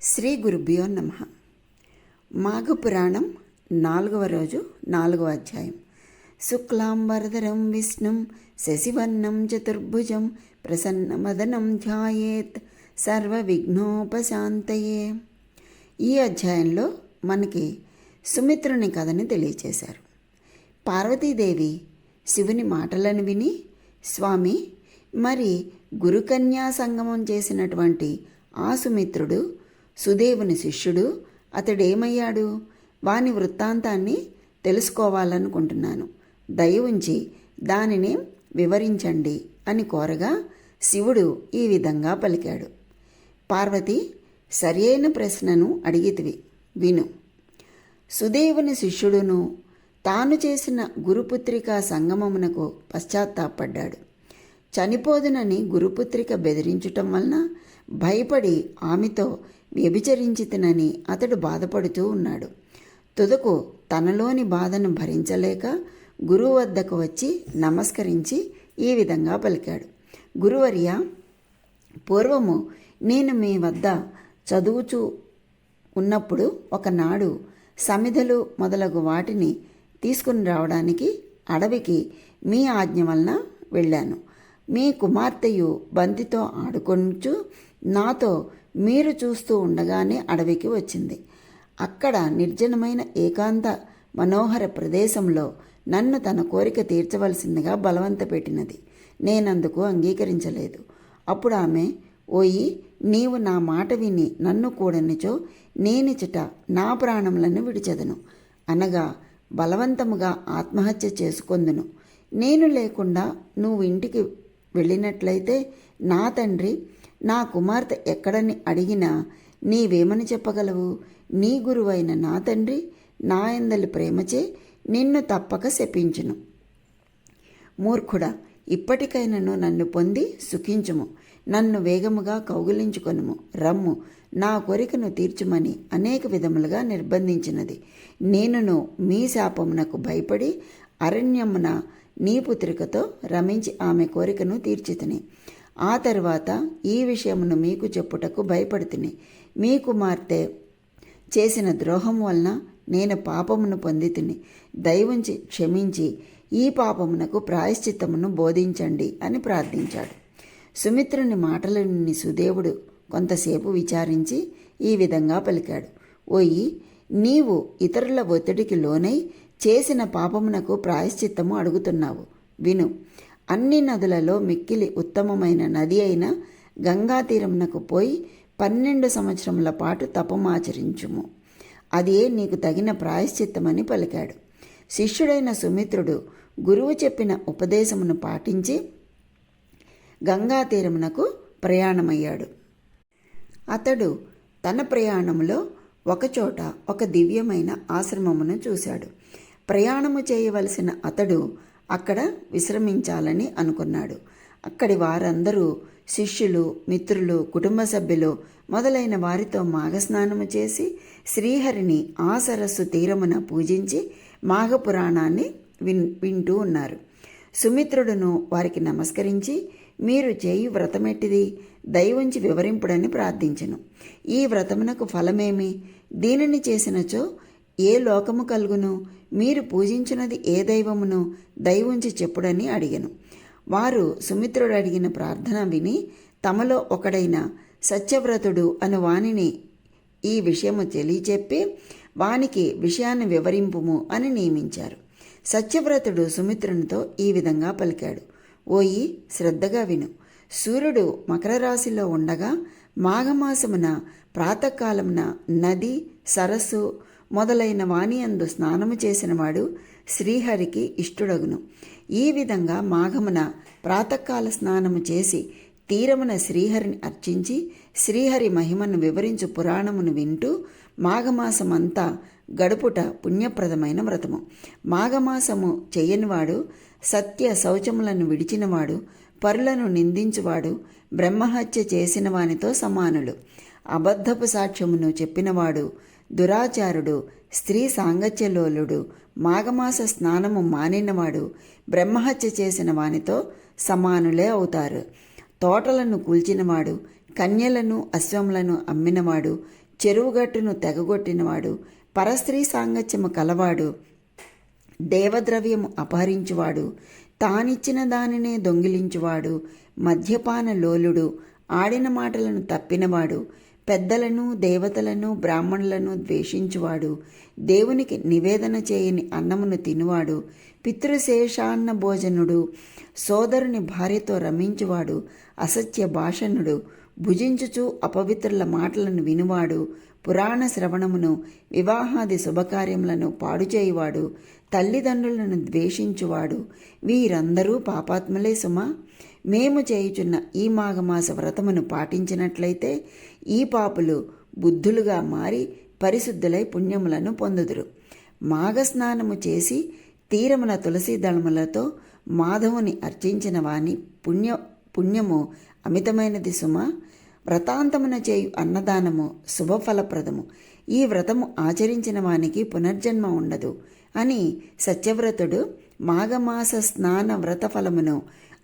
శ్రీ గురుభ్యో నమః. మాఘపురాణం 4వ రోజు 4వ అధ్యాయం. శుక్లాంబరధరం విష్ణుం శశివర్ణం చతుర్భుజం ప్రసన్నమదనం ధ్యాయేత్ సర్వవిఘ్నోపశాంతయే. ఈ అధ్యాయంలో మనకి సుమిత్రుని కథని తెలియచేశారు. పార్వతీదేవి శివుని మాటలను విని, స్వామి, మరి గురుకన్యా సంగమం చేసినటువంటి ఆ సుమిత్రుడు సుదేవుని శిష్యుడు, అతడేమయ్యాడు? వాని వృత్తాంతాన్ని తెలుసుకోవాలనుకుంటున్నాను. దయ ఉంచి దానిని వివరించండి అని కోరగా శివుడు ఈ విధంగా పలికాడు. పార్వతి, సరియైన ప్రశ్నను అడిగితివి, విను. సుదేవుని శిష్యుడును తాను చేసిన గురుపుత్రికా సంగమమునకు పశ్చాత్తాపడ్డాడు. చనిపోదునని గురుపుత్రిక బెదిరించటం వలన భయపడి ఆమెతో వ్యభిచరించితినని అతడు బాధపడుతూ ఉన్నాడు. తుదకు తనలోని బాధను భరించలేక గురువు వద్దకు వచ్చి నమస్కరించి ఈ విధంగా పలికాడు. గురువర్య, పూర్వము నేను మీ వద్ద చదువుచూ ఉన్నప్పుడు ఒకనాడు సమిధలు మొదలగు వాటిని తీసుకుని రావడానికి అడవికి మీ ఆజ్ఞ వలన వెళ్ళాను. మీ కుమార్తెయు బంతితో ఆడుకొంచు నాతో మీరు చూస్తూ ఉండగానే అడవికి వచ్చింది. అక్కడ నిర్జనమైన ఏకాంత మనోహర ప్రదేశంలో నన్ను తన కోరిక తీర్చవలసిందిగా బలవంత పెట్టినది. నేనందుకు అంగీకరించలేదు. అప్పుడు ఆమె, ఓయి, నీవు నా మాట విని నన్ను కూడనిచో నేనిచట నా ప్రాణములను విడిచెదను, అనగా బలవంతముగా ఆత్మహత్య చేసుకొందును. నేను లేకుండా నువ్వు ఇంటికి వెళ్ళినట్లయితే నా తండ్రి నా కుమార్తె ఎక్కడని అడిగినా నీవేమని చెప్పగలవు? నీ గురువైన నా తండ్రి నా యందలి ప్రేమచే నిన్ను తప్పక శపించును. మూర్ఖుడా, ఇప్పటికైనను నన్ను పొంది సుఖించుము. నన్ను వేగముగా కౌగిలించుకొనుము. రమ్ము, నా కోరికను తీర్చుమని అనేక విధములుగా నిర్బంధించినది. నేనును మీ శాపమునకు భయపడి అరణ్యమున నీ పుత్రికతో రమించి ఆమె కోరికను తీర్చితిని. ఆ తరువాత ఈ విషయమును మీకు చెప్పుటకు భయపడుతుని. మీ కుమార్తె చేసిన ద్రోహం వలన నేను పాపమును పొందితిని. దయవుంచి క్షమించి ఈ పాపమునకు ప్రాయశ్చిత్తమును బోధించండి అని ప్రార్థించాడు. సుమిత్రుని మాటలని సుదేవుడు కొంతసేపు విచారించి ఈ విధంగా పలికాడు. ఓయి, నీవు ఇతరుల ఒత్తిడికి లోనై చేసిన పాపమునకు ప్రాయశ్చిత్తము అడుగుతున్నావు. విను. అన్ని నదులలో మిక్కిలి ఉత్తమమైన నది అయిన గంగా తీరమునకు పోయి 12 సంవత్సరముల పాటు తపమాచరించుము. అదే నీకు తగిన ప్రాయశ్చిత్తమని పలికాడు. శిష్యుడైన సుమిత్రుడు గురువు చెప్పిన ఉపదేశమును పాటించి గంగా తీరమునకు ప్రయాణమయ్యాడు. అతడు తన ప్రయాణములో ఒకచోట ఒక దివ్యమైన ఆశ్రమమును చూశాడు. ప్రయాణము చేయవలసిన అతడు అక్కడ విశ్రమించాలని అనుకున్నాడు. అక్కడి వారందరూ శిష్యులు, మిత్రులు, కుటుంబ సభ్యులు మొదలైన వారితో మాఘస్నానము చేసి శ్రీహరిని ఆ సరస్సు తీరమున పూజించి మాఘపురాణాన్ని వింటూ ఉన్నారు. సుమిత్రుడును వారికి నమస్కరించి, మీరు చేయు వ్రతమెట్టిది? దయవుంచి వివరింపుడని ప్రార్థించెను. ఈ వ్రతమునకు ఫలమేమి? దీనిని చేసినచో ఏ లోకము కలుగును? మీరు పూజించినది ఏ దైవమును దయవుంచి చెప్పుడని అడిగెను. వారు సుమిత్రుడు అడిగిన ప్రార్థన విని తమలో ఒకడైన సత్యవ్రతుడు అను వానిని ఈ విషయము తెలియచెప్పి వానికి విషయాన్ని వివరింపుము అని నియమించారు. సత్యవ్రతుడు సుమిత్రునితో ఈ విధంగా పలికాడు. ఓయి, శ్రద్ధగా విను. సూర్యుడు మకర రాశిలో ఉండగా మాఘమాసమున ప్రాతకాలమున నది, సరస్సు మొదలైన వానియందు స్నానము చేసినవాడు శ్రీహరికి ఇష్టుడగును. ఈ విధంగా మాఘమున ప్రాతకాల స్నానము చేసి తీరమున శ్రీహరిని అర్చించి శ్రీహరి మహిమను వివరించు పురాణమును వింటూ మాఘమాసమంతా గడుపుట పుణ్యప్రదమైన వ్రతము. మాఘమాసము చెయ్యనివాడు, సత్య శౌచములను విడిచినవాడు, పరులను నిందించువాడు, బ్రహ్మహత్య చేసిన వానితో సమానులు. అబద్ధపు సాక్ష్యమును చెప్పినవాడు, దురాచారుడు, స్త్రీ సాంగత్యలోలుడు, మాఘమాస స్నానము మానినవాడు బ్రహ్మహత్య చేసిన వానితో సమానులే అవుతారు. తోటలను కూల్చినవాడు, కన్యలను అశ్వములను అమ్మినవాడు, చెరువుగట్టును తెగగొట్టినవాడు, పరస్త్రీ సాంగత్యము కలవాడు, దేవద్రవ్యము అపహరించువాడు, తానిచ్చిన దానినే దొంగిలించువాడు, మద్యపాన లోలుడు, ఆడిన మాటలను తప్పినవాడు, పెద్దలను దేవతలను బ్రాహ్మణులను ద్వేషించువాడు, దేవునికి నివేదన చేయని అన్నమును తినువాడు, పితృశేషాన్న భోజనుడు, సోదరుని భార్యతో రమించువాడు, అసత్య భాషణుడు, భుజించుచు అపవిత్రుల మాటలను వినువాడు, పురాణ శ్రవణమును వివాహాది శుభకార్యములను పాడుచేయువాడు, తల్లిదండ్రులను ద్వేషించువాడు, వీరందరూ పాపాత్ములే సుమా. మేము చేయుచున్న ఈ మాఘమాస వ్రతమును పాటించినట్లయితే ఈ పాపులు బుద్ధులుగా మారి పరిశుద్ధులై పుణ్యములను పొందుదురు. మాఘస్నానము చేసి తీరమున తులసి దళములతో మాధవుని అర్చించిన వాని పుణ్యము అమితమైనది సుమా. వ్రతాంతమున చేయు అన్నదానము శుభఫలప్రదము. ఈ వ్రతము ఆచరించిన వానికి పునర్జన్మ ఉండదు అని సత్యవ్రతుడు మాఘమాస స్నాన వ్రత ఫలమును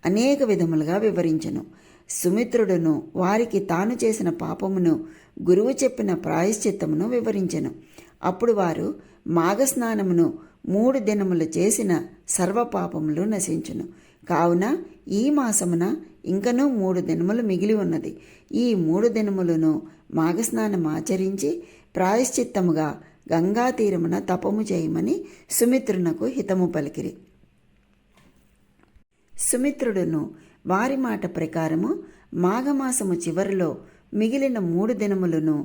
అనేక విధములుగా వివరించెను. సుమిత్రుడును వారికి తాను చేసిన పాపమును గురువు చెప్పిన ప్రాయశ్చిత్తమును వివరించెను. అప్పుడు వారు మాఘస్నానమును 3 దినములు చేసిన సర్వపాపములు నశించును. కావున ఈ మాసమున ఇంకనూ 3 దినములు మిగిలి ఉన్నది. ఈ 3 దినములను మాఘస్నానం ఆచరించి ప్రాయశ్చిత్తముగా గంగా తీరమున తపము చేయమని సుమిత్రునకు హితము పలికిరి. సుమిత్రుడును వారి మాట ప్రకారము మాఘమాసము చివరిలో మిగిలిన 3 దినములను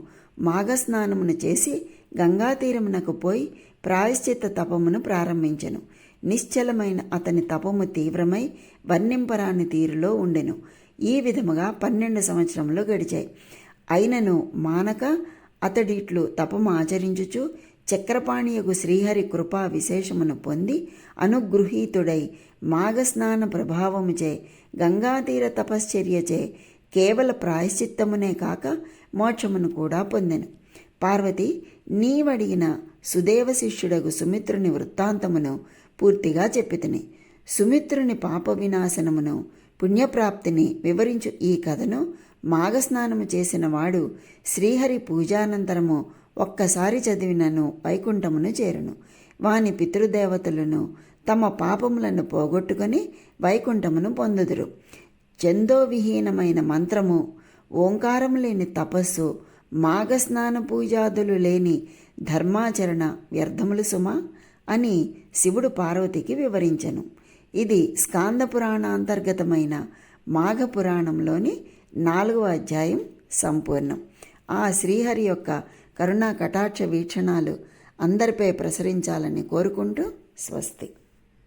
మాఘస్నానమును చేసి గంగాతీరమునకు పోయి ప్రాయశ్చిత్త తపమును ప్రారంభించెను. నిశ్చలమైన అతని తపము తీవ్రమై వర్ణింపరాని తీరులో ఉండెను. ఈ విధముగా 12 సంవత్సరములు గడిచాయి. అయినను మానక అతడిట్లు తపము ఆచరించుచు చక్రపాణియగు శ్రీహరి కృపా విశేషమును పొంది అనుగృహీతుడై మాఘస్నాన ప్రభావముచే గంగాతీర తపశ్చర్యచే కేవల ప్రాయశ్చిత్తమునే కాక మోక్షమును కూడా పొందెను. పార్వతి, నీవడిగిన సుదేవ శిష్యుడగు సుమిత్రుని వృత్తాంతమును పూర్తిగా చెప్పితిని. సుమిత్రుని పాప వినాశనమును పుణ్యప్రాప్తిని వివరించు ఈ కథను మాఘస్నానము చేసిన వాడు శ్రీహరి పూజానంతరము ఒక్కసారి చదివినను వైకుంఠమును చేరును. వాని పితృదేవతలను తమ పాపములను పోగొట్టుకొని వైకుంఠమును పొందుదురు. చందోవిహీనమైన మంత్రము, ఓంకారము లేని తపస్సు, మాఘస్నాన పూజాదులు లేని ధర్మాచరణ వ్యర్థములు సుమా అని శివుడు పార్వతికి వివరించెను. ఇది స్కాంద పురాణాంతర్గతమైన మాఘ పురాణంలోని 4వ అధ్యాయం సంపూర్ణం. ఆ శ్రీహరి యొక్క కరుణా కటాక్ష వీక్షణాలు అందరిపై ప్రసరించాలని కోరుకుంటూ స్వస్తి.